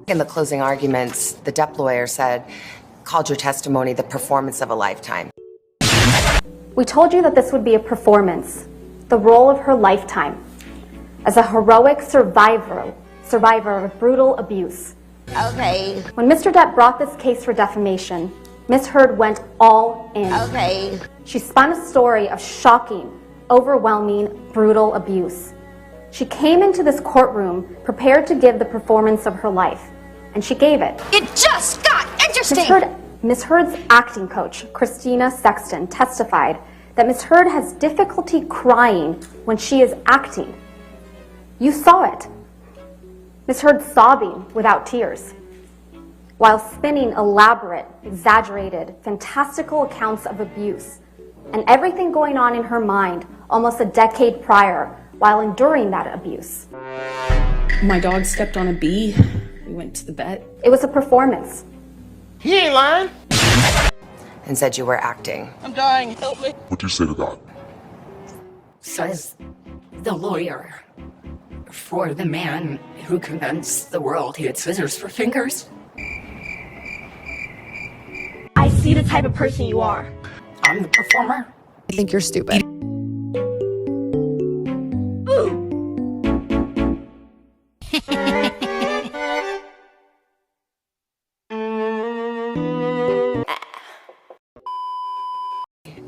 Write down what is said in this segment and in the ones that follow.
In the closing arguments, the DEP lawyer called your testimony the performance of a lifetime. We told you that this would be a performance, the role of her lifetime, as a heroic survivor of brutal abuse. Okay. When Mr. Depp brought this case for defamation, Ms. Heard went all in. Okay. She spun a story of shocking, overwhelming, brutal abuse. She came into this courtroom prepared to give the performance of her life, and she gave it. It just got interesting. Ms. Heard's acting coach, Christina Sexton, testified that Ms. Heard has difficulty crying when she is acting. You saw it. Ms. Heard sobbing without tears, while spinning elaborate, exaggerated, fantastical accounts of abuse and everything going on in her mind almost a decade prior while enduring that abuse. My dog stepped on a bee. We went to the vet. It was a performance. He ain't lying. And said you were acting. I'm dying. Help me. What do you say to that? Says the lawyer for the man who convinced the world he had scissors for fingers. I see the type of person you are. I'm the performer. I think you're stupid.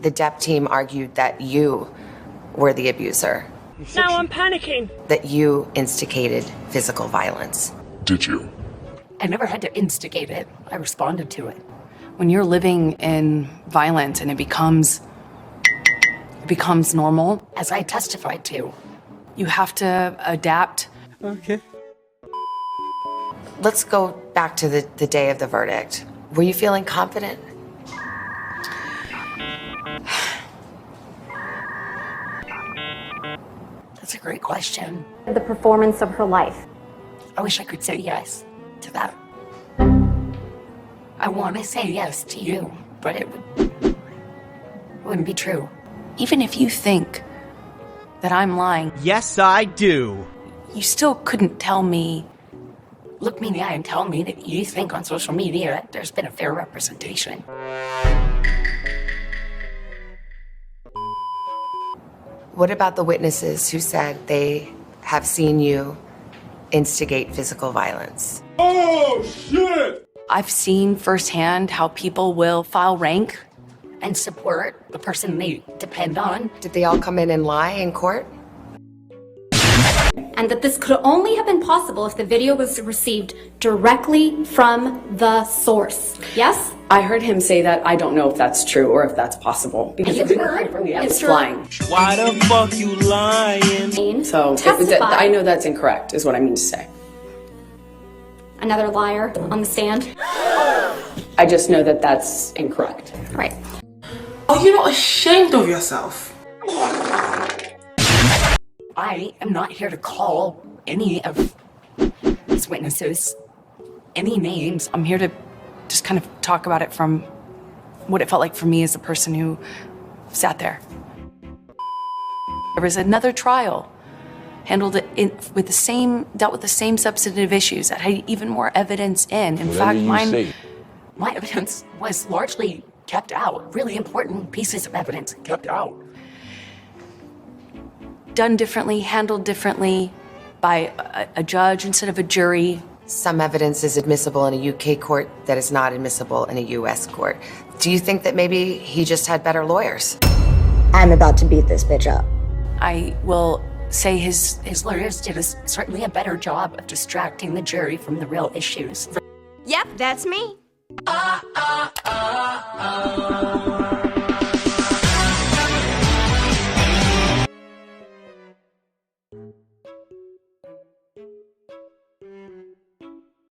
The DEP team argued that you were the abuser. Now I'm panicking. That you instigated physical violence. Did you? I never had to instigate it. I responded to it. When you're living in violence and it becomes normal, As I testified to. you have to adapt. Okay. Let's go back to the day of the verdict. Were you feeling confident? That's a great question. The performance of her life. I wish I could say yes to that. I want to say yes to you, but it wouldn't be true. Even if you think that I'm lying, Yes, I do. you still couldn't tell me. Look me in the eye and tell me that you think on social media there's been a fair representation. What about the witnesses who said they have seen you instigate physical violence? Oh, shit! I've seen firsthand how people will file rank. And support the person they depend on. Did they all come in and lie in court? And that this could only have been possible if the video was received directly from the source. Yes? I heard him say that. I don't know if that's true or if that's possible. Because It's true. I was flying. Why the fuck you lying? So Testify. I know that's incorrect, is what I mean to say. Another liar on the stand. I just know that that's incorrect. Right. Are you not ashamed of yourself? I am not here to call any of these witnesses any names. I'm here to just kind of talk about it from what it felt like for me as a person who sat there. There was another trial, dealt with the same substantive issues that had even more evidence in. In fact, My evidence was largely kept out. Really important pieces of evidence kept out. done differently, handled differently by a judge instead of a jury. Some evidence is admissible in a UK court that is not admissible in a US court. Do you think that maybe he just had better lawyers? I'm about to beat this bitch up. I will say his lawyers did certainly a better job of distracting the jury from the real issues. Yep, that's me.